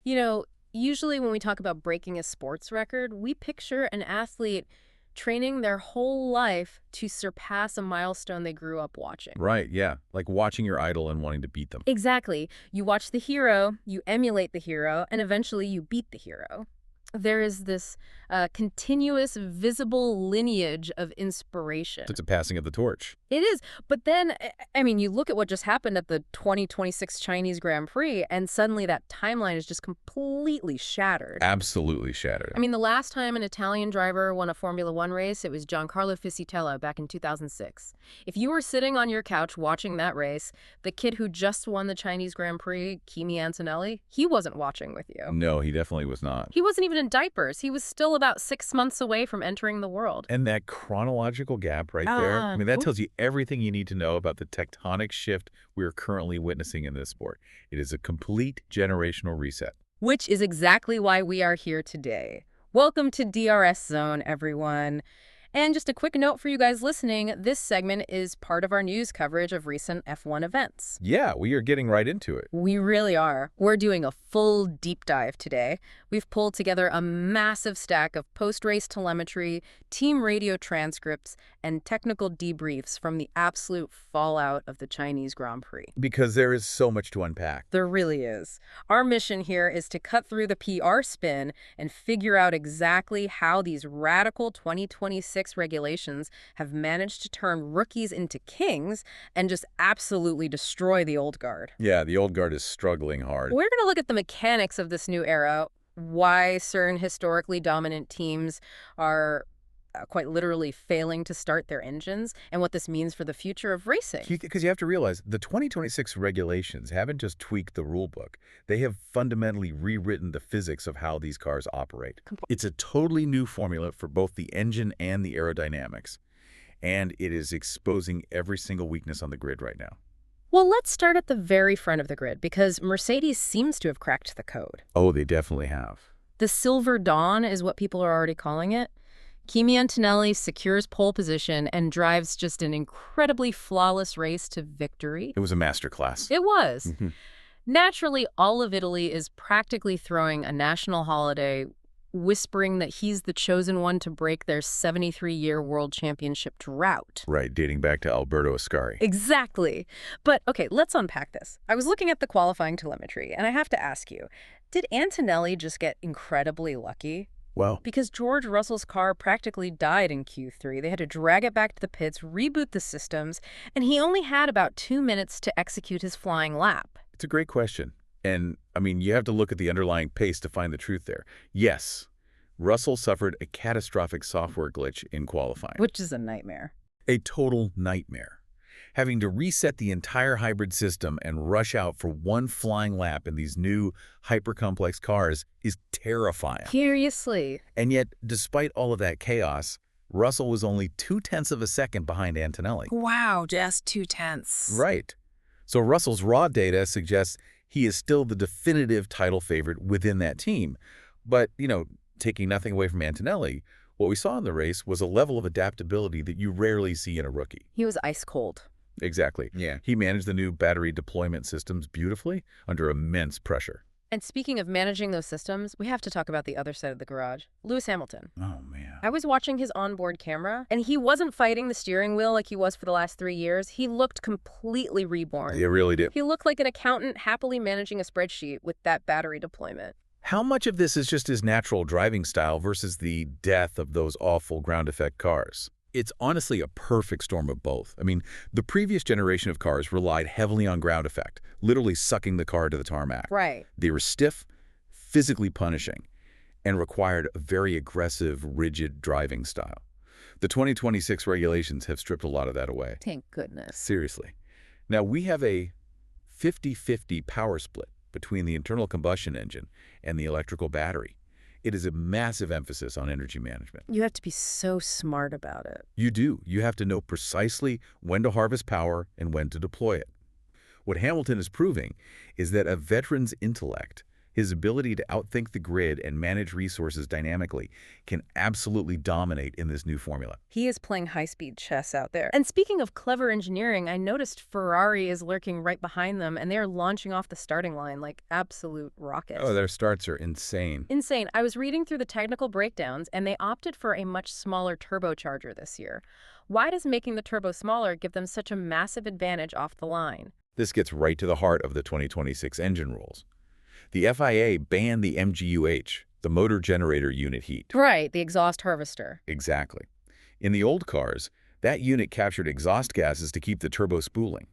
You know, usually when we talk about breaking a sports record, we picture an athlete training their whole life to surpass a milestone they grew up watching. Right, yeah. Like watching your idol and wanting to beat them. Exactly. You watch the hero, you emulate the hero, and eventually you beat the hero. There is this continuous, visible lineage of inspiration. It's a passing of the torch. It is. But then, I mean, you look at what just happened at the 2026 Chinese Grand Prix, and suddenly that timeline is just completely shattered. Absolutely shattered. I mean, the last time an Italian driver won a Formula One race, it was Giancarlo Fisichella back in 2006. If you were sitting on your couch watching that race, the kid who just won the Chinese Grand Prix, KIMI Antonelli, he wasn't watching with you. No, he definitely was not. He wasn't even in diapers. He was still about 6 months away from entering the world. And that chronological gap right there, I mean, that tells you everything you need to know about the tectonic shift we're currently witnessing in this sport. It is a complete generational reset. Which is exactly why we are here today. Welcome to DRS Zone, everyone. And just a quick note for you guys listening, this segment is part of our news coverage of recent F1 events. Yeah, we are getting right into it. We really are. We're doing a full deep dive today. We've pulled together a massive stack of post-race telemetry, team radio transcripts, and technical debriefs from the absolute fallout of the Chinese Grand Prix. Because there is so much to unpack. There really is. Our mission here is to cut through the PR spin and figure out exactly how these radical 2026 regulations have managed to turn rookies into kings and just absolutely destroy the old guard. Yeah, the old guard is struggling hard. We're going to look at the mechanics of this new era, why certain historically dominant teams are quite literally failing to start their engines, and what this means for the future of racing. Because you have to realize, the 2026 regulations haven't just tweaked the rule book. They have fundamentally rewritten the physics of how these cars operate. It's a totally new formula for both the engine and the aerodynamics. And it is exposing every single weakness on the grid right now. Well, let's start at the very front of the grid, because Mercedes seems to have cracked the code. Oh, they definitely have. The Silver Dawn is what people are already calling it. Kimi Antonelli secures pole position and drives just an incredibly flawless race to victory. It was a masterclass. It was. Naturally, all of Italy is practically throwing a national holiday, whispering that he's the chosen one to break their 73-year world championship drought. Right, dating back to Alberto Ascari. Exactly. But, okay, let's unpack this. I was looking at the qualifying telemetry, and I have to ask you, did Antonelli just get incredibly lucky? Well, Because George Russell's car practically died in Q3. They had to drag it back to the pits, reboot the systems, and he only had about 2 minutes to execute his flying lap. it's a great question. And, I mean, you have to look at the underlying pace to find the truth there. Yes, Russell suffered a catastrophic software glitch in qualifying. Which is a nightmare. A total nightmare. Having to reset the entire hybrid system and rush out for one flying lap in these new hyper-complex cars is terrifying. Seriously. And yet, despite all of that chaos, Russell was only 0.2 of a second behind Antonelli. Wow, just 0.2. Right. So Russell's raw data suggests he is still the definitive title favorite within that team. But, taking nothing away from Antonelli, what we saw in the race was a level of adaptability that you rarely see in a rookie. He was ice cold. Exactly. Yeah. He managed the new battery deployment systems beautifully under immense pressure. And speaking of managing those systems, we have to talk about the other side of the garage. Lewis Hamilton. Oh, man. I was watching his onboard camera, and he wasn't fighting the steering wheel like he was for the last 3 years. He looked completely reborn. It really did. He looked like an accountant happily managing a spreadsheet with that battery deployment. How much of this is just his natural driving style versus the death of those awful ground effect cars? It's honestly a perfect storm of both. I mean, the previous generation of cars relied heavily on ground effect, literally sucking the car to the tarmac. Right. They were stiff, physically punishing, and required a very aggressive, rigid driving style. The 2026 regulations have stripped a lot of that away. Thank goodness. Seriously. Now, we have a 50-50 power split between the internal combustion engine and the electrical battery. It is a massive emphasis on energy management. You have to be so smart about it. You do. You have to know precisely when to harvest power and when to deploy it. What Hamilton is proving is that a veteran's intellect, His ability to outthink the grid and manage resources dynamically can absolutely dominate in this new formula. He is playing high-speed chess out there. And speaking of clever engineering, I noticed Ferrari is lurking right behind them, and they are launching off the starting line like absolute rockets. Oh, their starts are insane. Insane. I was reading through the technical breakdowns, and they opted for a much smaller turbocharger this year. Why does making the turbo smaller give them such a massive advantage off the line? This gets right to the heart of the 2026 engine rules. The FIA banned the MGUH, the motor generator unit heat. Right, the exhaust harvester. Exactly. In the old cars, that unit captured exhaust gases to keep the turbo spooling,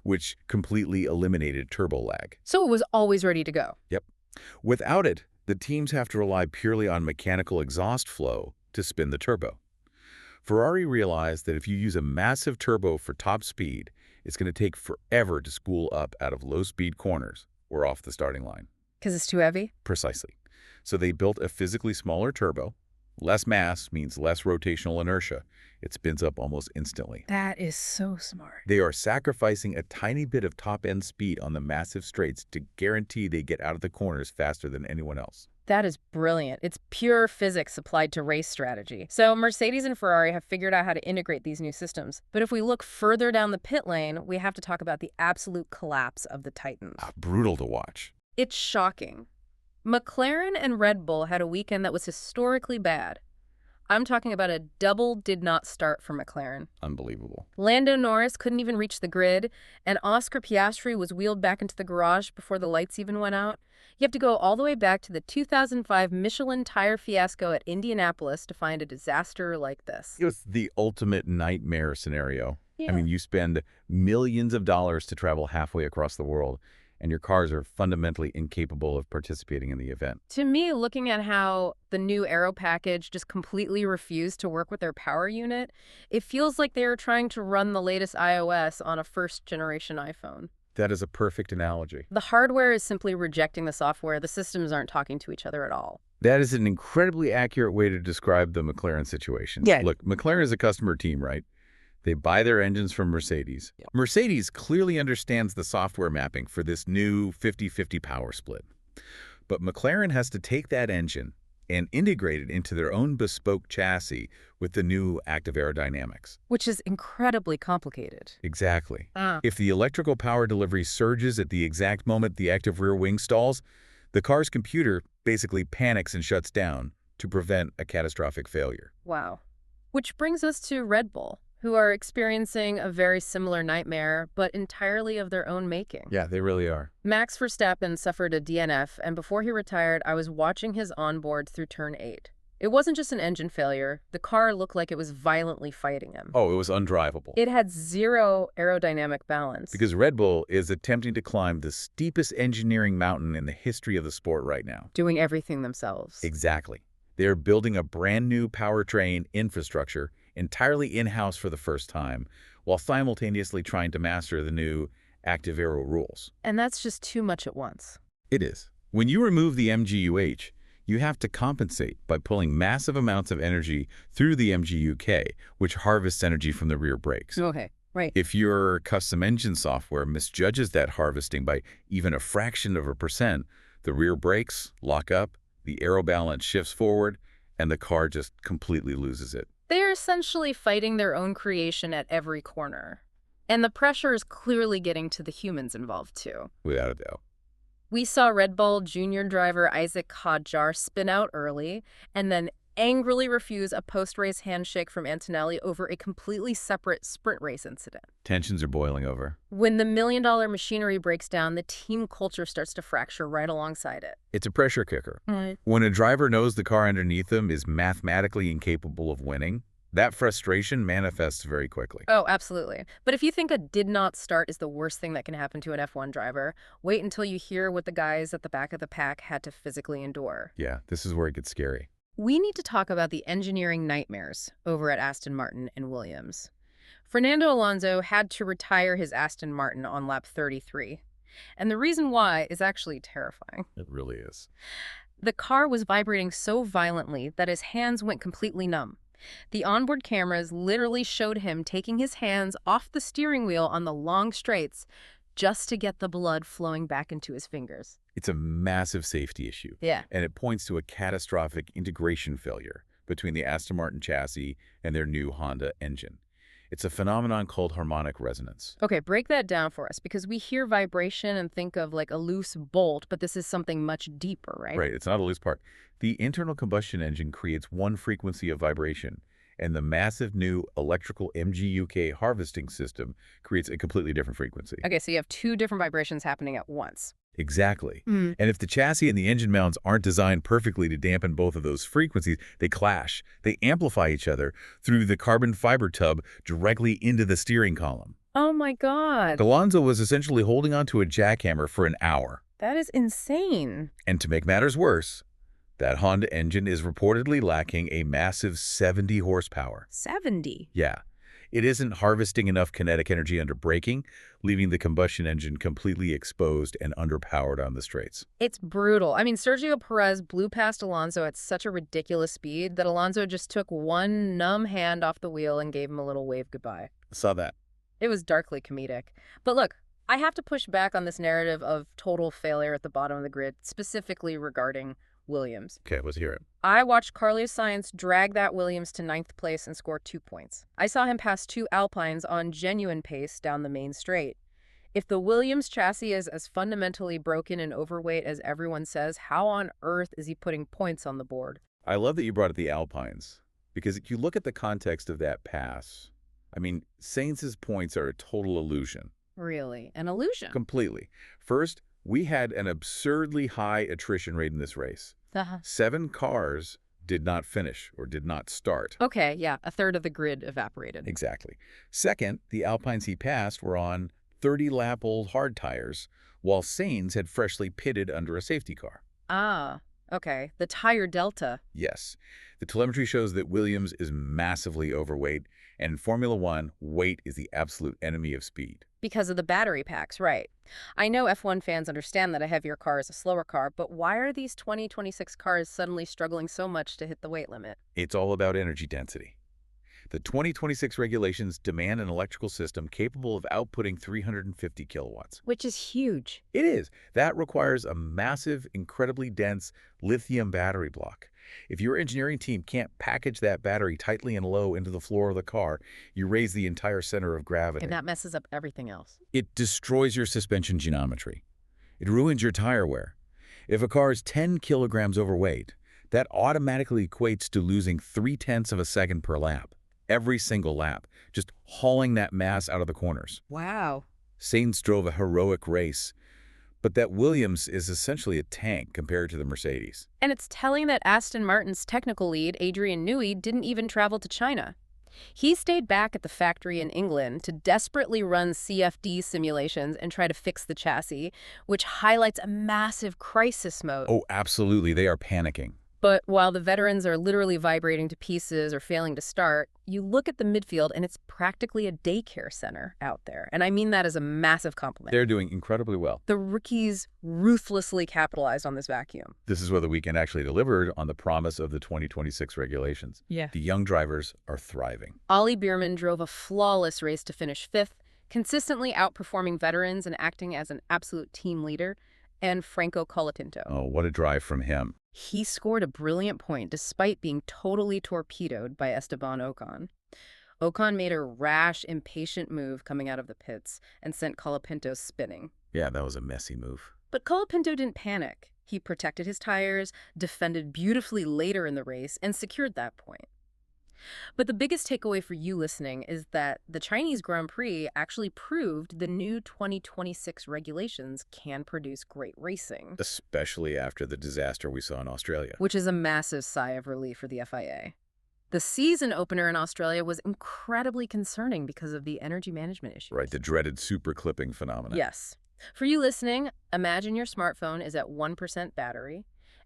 which completely eliminated turbo lag. So it was always ready to go. Yep. Without it, the teams have to rely purely on mechanical exhaust flow to spin the turbo. Ferrari realized that if you use a massive turbo for top speed, it's going to take forever to spool up out of low-speed corners or off the starting line. Because it's too heavy? Precisely. So they built a physically smaller turbo. Less mass means less rotational inertia. It spins up almost instantly. That is so smart. They are sacrificing a tiny bit of top-end speed on the massive straights to guarantee they get out of the corners faster than anyone else. That is brilliant. It's pure physics applied to race strategy. So Mercedes and Ferrari have figured out how to integrate these new systems. But if we look further down the pit lane, we have to talk about the absolute collapse of the Titans. Brutal to watch. It's shocking. McLaren and Red Bull had a weekend that was historically bad. I'm talking about a double did not start for McLaren. Unbelievable. Lando Norris couldn't even reach the grid, and Oscar Piastri was wheeled back into the garage before the lights even went out. You have to go all the way back to the 2005 Michelin tire fiasco at Indianapolis to find a disaster like this. It was the ultimate nightmare scenario. Yeah. I mean, you spend millions of dollars to travel halfway across the world, and your cars are fundamentally incapable of participating in the event. To me, looking at how the new Aero package just completely refused to work with their power unit, it feels like they are trying to run the latest iOS on a first-generation iPhone. That is a perfect analogy. The hardware is simply rejecting the software. The systems aren't talking to each other at all. That is an incredibly accurate way to describe the McLaren situation. Yeah. Look, McLaren is a customer team, right? They buy their engines from Mercedes. Yep. Mercedes clearly understands the software mapping for this new 50-50 power split. But McLaren has to take that engine and integrate it into their own bespoke chassis with the new active aerodynamics. Which is incredibly complicated. Exactly. If the electrical power delivery surges at the exact moment the active rear wing stalls, the car's computer basically panics and shuts down to prevent a catastrophic failure. Wow. Which brings us to Red Bull, who are experiencing a very similar nightmare, but entirely of their own making. Yeah, they really are. Max Verstappen suffered a DNF, and before he retired, I was watching his onboard through turn 8. It wasn't just an engine failure. The car looked like it was violently fighting him. Oh, it was undrivable. It had zero aerodynamic balance. Because Red Bull is attempting to climb the steepest engineering mountain in the history of the sport right now. Doing everything themselves. Exactly. They're building a brand new powertrain infrastructure entirely in-house for the first time, while simultaneously trying to master the new active aero rules. And that's just too much at once. It is. When you remove the MGUH, you have to compensate by pulling massive amounts of energy through the MGUK, which harvests energy from the rear brakes. Okay, right. If your custom engine software misjudges that harvesting by even a fraction of a percent, the rear brakes lock up, the aero balance shifts forward, and the car just completely loses it. They're essentially fighting their own creation at every corner. And the pressure is clearly getting to the humans involved, too. Without a doubt. We saw Red Bull junior driver Isaac Hadjar spin out early and then angrily refuse a post-race handshake from Antonelli over a completely separate sprint race incident. Tensions are boiling over. When the million-dollar machinery breaks down, the team culture starts to fracture right alongside it. It's a pressure kicker. Right. When a driver knows the car underneath them is mathematically incapable of winning, that frustration manifests very quickly. Oh, absolutely. But if you think a did not start is the worst thing that can happen to an F1 driver, wait until you hear what the guys at the back of the pack had to physically endure. Yeah, this is where it gets scary. We need to talk about the engineering nightmares over at Aston Martin and Williams. Fernando Alonso had to retire his Aston Martin on lap 33. And the reason why is actually terrifying. It really is. The car was vibrating so violently that his hands went completely numb. The onboard cameras literally showed him taking his hands off the steering wheel on the long straights just to get the blood flowing back into his fingers. It's a massive safety issue. Yeah. And it points to a catastrophic integration failure between the Aston Martin chassis and their new Honda engine. It's a phenomenon called harmonic resonance. Okay, break that down for us, because we hear vibration and think of like a loose bolt, but this is something much deeper, right? Right, it's not a loose part. The internal combustion engine creates one frequency of vibration, and the massive new electrical MGUK harvesting system creates a completely different frequency. Okay, so you have two different vibrations happening at once. Exactly. And if the chassis and the engine mounts aren't designed perfectly to dampen both of those frequencies, they clash. They amplify each other through the carbon fiber tub directly into the steering column. Oh my God. Alonso was essentially holding onto a jackhammer for an hour. That is insane. And to make matters worse, that Honda engine is reportedly lacking a massive 70 horsepower. 70? Yeah. It isn't harvesting enough kinetic energy under braking, leaving the combustion engine completely exposed and underpowered on the straights. It's brutal. I mean, Sergio Perez blew past Alonso at such a ridiculous speed that Alonso just took one numb hand off the wheel and gave him a little wave goodbye. I saw that. It was darkly comedic. But look, I have to push back on this narrative of total failure at the bottom of the grid, specifically regarding Williams. Okay, let's hear it. I watched Carlos Sainz drag that Williams to 9th place and score 2 points. I saw him pass 2 Alpines on genuine pace down the main straight. If the Williams chassis is as fundamentally broken and overweight as everyone says, how on earth is he putting points on the board? I love that you brought up the Alpines, because if you look at the context of that pass, I mean, Sainz's points are a total illusion. Really? An illusion? Completely. First, we had an absurdly high attrition rate in this race. 7 cars did not finish or did not start. Okay, yeah, a third of the grid evaporated. Exactly. Second, the Alpines he passed were on 30-lap-old hard tires, while Sainz had freshly pitted under a safety car. Ah, okay. The tire delta. Yes. The telemetry shows that Williams is massively overweight, and in Formula One, weight is the absolute enemy of speed. Because of the battery packs, right. I know F1 fans understand that a heavier car is a slower car, but why are these 2026 cars suddenly struggling so much to hit the weight limit? It's all about energy density. The 2026 regulations demand an electrical system capable of outputting 350 kilowatts. Which is huge. It is. That requires a massive, incredibly dense lithium battery block. If your engineering team can't package that battery tightly and low into the floor of the car, you raise the entire center of gravity. And that messes up everything else. It destroys your suspension geometry. It ruins your tire wear. If a car is 10 kilograms overweight, that automatically equates to losing 0.3 of a second per lap. Every single lap, just hauling that mass out of the corners. Wow. Sainz drove a heroic race, but that Williams is essentially a tank compared to the Mercedes. And it's telling that Aston Martin's technical lead, Adrian Newey, didn't even travel to China. He stayed back at the factory in England to desperately run CFD simulations and try to fix the chassis, which highlights a massive crisis mode. Oh, absolutely. They are panicking. But while the veterans are literally vibrating to pieces or failing to start, you look at the midfield and it's practically a daycare center out there. And I mean that as a massive compliment. They're doing incredibly well. The rookies ruthlessly capitalized on this vacuum. This is where the weekend actually delivered on the promise of the 2026 regulations. Yeah. The young drivers are thriving. Ollie Bierman drove a flawless race to finish 5th, consistently outperforming veterans and acting as an absolute team leader. And Franco Colapinto. Oh, what a drive from him. He scored a brilliant point despite being totally torpedoed by Esteban Ocon. Ocon made a rash, impatient move coming out of the pits and sent Colapinto spinning. Yeah, that was a messy move. But Colapinto didn't panic. He protected his tires, defended beautifully later in the race, and secured that point. But the biggest takeaway for you listening is that the Chinese Grand Prix actually proved the new 2026 regulations can produce great racing. Especially after the disaster we saw in Australia. Which is a massive sigh of relief for the FIA. The season opener in Australia was incredibly concerning because of the energy management issues. Right, the dreaded super clipping phenomenon. Yes. For you listening, imagine your smartphone is at 1% battery,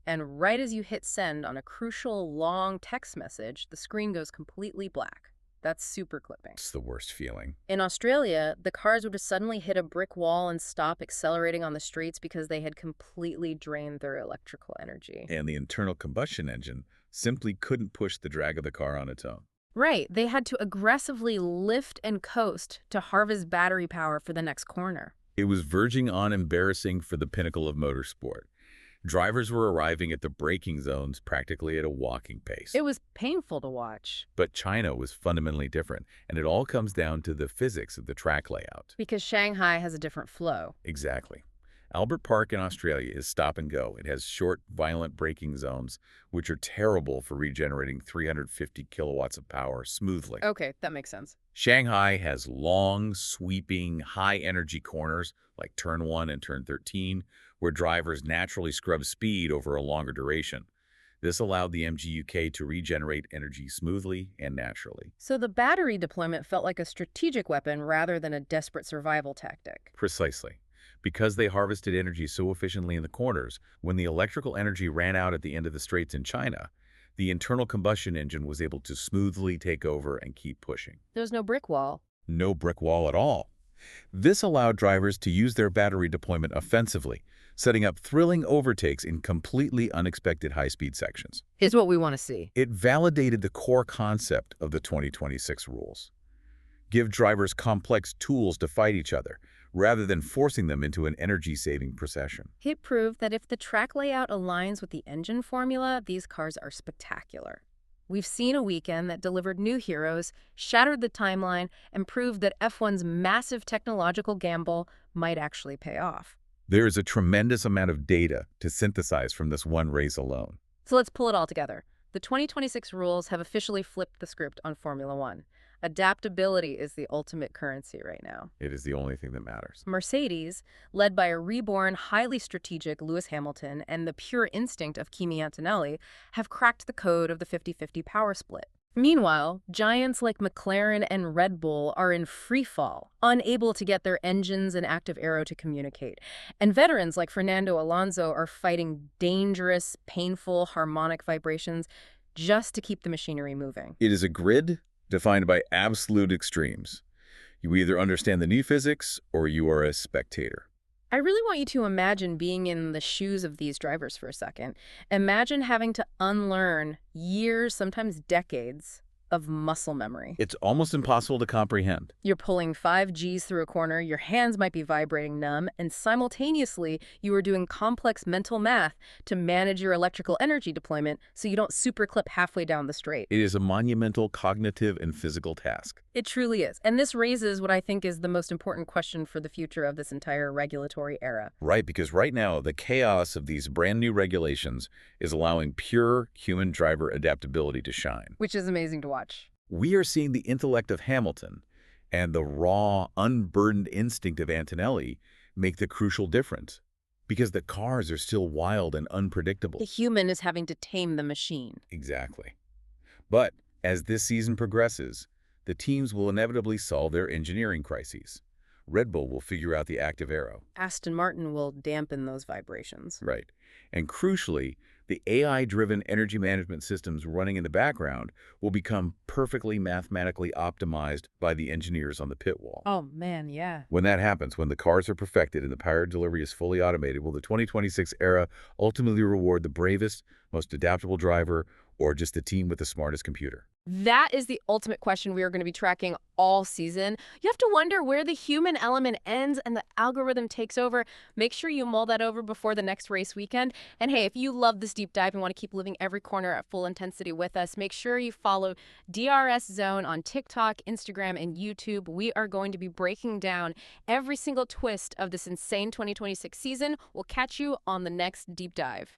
and right as you hit send on a crucial long text message, the screen goes completely black. That's super clipping. It's the worst feeling. In Australia, the cars would just suddenly hit a brick wall and stop accelerating on the streets because they had completely drained their electrical energy. And the internal combustion engine simply couldn't push the drag of the car on its own. Right. They had to aggressively lift and coast to harvest battery power for the next corner. It was verging on embarrassing for the pinnacle of motorsport. Drivers were arriving at the braking zones practically at a walking pace. It was painful to watch. But China was fundamentally different, and it all comes down to the physics of the track layout. Because Shanghai has a different flow. Exactly. Albert Park in Australia is stop and go. It has short, violent braking zones, which are terrible for regenerating 350 kilowatts of power smoothly. Okay, that makes sense. Shanghai has long, sweeping, high-energy corners, like Turn 1 and Turn 13, where drivers naturally scrub speed over a longer duration. This allowed the MGUK to regenerate energy smoothly and naturally. So the battery deployment felt like a strategic weapon rather than a desperate survival tactic. Precisely. Because they harvested energy so efficiently in the corners, when the electrical energy ran out at the end of the straights in China, the internal combustion engine was able to smoothly take over and keep pushing. There's no brick wall. No brick wall at all. This allowed drivers to use their battery deployment offensively, setting up thrilling overtakes in completely unexpected high-speed sections. Here's what we want to see. It validated the core concept of the 2026 rules. Give drivers complex tools to fight each other, rather than forcing them into an energy-saving procession. It proved that if the track layout aligns with the engine formula, these cars are spectacular. We've seen a weekend that delivered new heroes, shattered the timeline, and proved that F1's massive technological gamble might actually pay off. There is a tremendous amount of data to synthesize from this one race alone. So let's pull it all together. The 2026 rules have officially flipped the script on Formula One. Adaptability is the ultimate currency right now. It is the only thing that matters. Mercedes, led by a reborn, highly strategic Lewis Hamilton and the pure instinct of Kimi Antonelli, have cracked the code of the 50-50 power split. Meanwhile, giants like McLaren and Red Bull are in free fall, unable to get their engines and active aero to communicate. And veterans like Fernando Alonso are fighting dangerous, painful, harmonic vibrations just to keep the machinery moving. It is a grid defined by absolute extremes. You either understand the new physics or you are a spectator. I really want you to imagine being in the shoes of these drivers for a second. Imagine having to unlearn years, sometimes decades, of muscle memory. It's almost impossible to comprehend. You're pulling 5 Gs through a corner, your hands might be vibrating numb, and simultaneously you are doing complex mental math to manage your electrical energy deployment so you don't superclip halfway down the straight. It is a monumental cognitive and physical task. It truly is. And this raises what I think is the most important question for the future of this entire regulatory era. Right, because right now, the chaos of these brand new regulations is allowing pure human driver adaptability to shine. Which is amazing to watch. We are seeing the intellect of Hamilton and the raw, unburdened instinct of Antonelli make the crucial difference, because the cars are still wild and unpredictable. The human is having to tame the machine. Exactly. But as this season progresses, the teams will inevitably solve their engineering crises. Red Bull will figure out the active aero. Aston Martin will dampen those vibrations. Right. And crucially, the AI-driven energy management systems running in the background will become perfectly mathematically optimized by the engineers on the pit wall. Oh, man, yeah. When that happens, when the cars are perfected and the power delivery is fully automated, will the 2026 era ultimately reward the bravest, most adaptable driver, or just the team with the smartest computer? That is the ultimate question we are going to be tracking all season. You have to wonder where the human element ends and the algorithm takes over. Make sure you mull that over before the next race weekend. And hey, if you love this deep dive and want to keep living every corner at full intensity with us, make sure you follow DRS Zone on TikTok, Instagram, and YouTube. We are going to be breaking down every single twist of this insane 2026 season. We'll catch you on the next deep dive.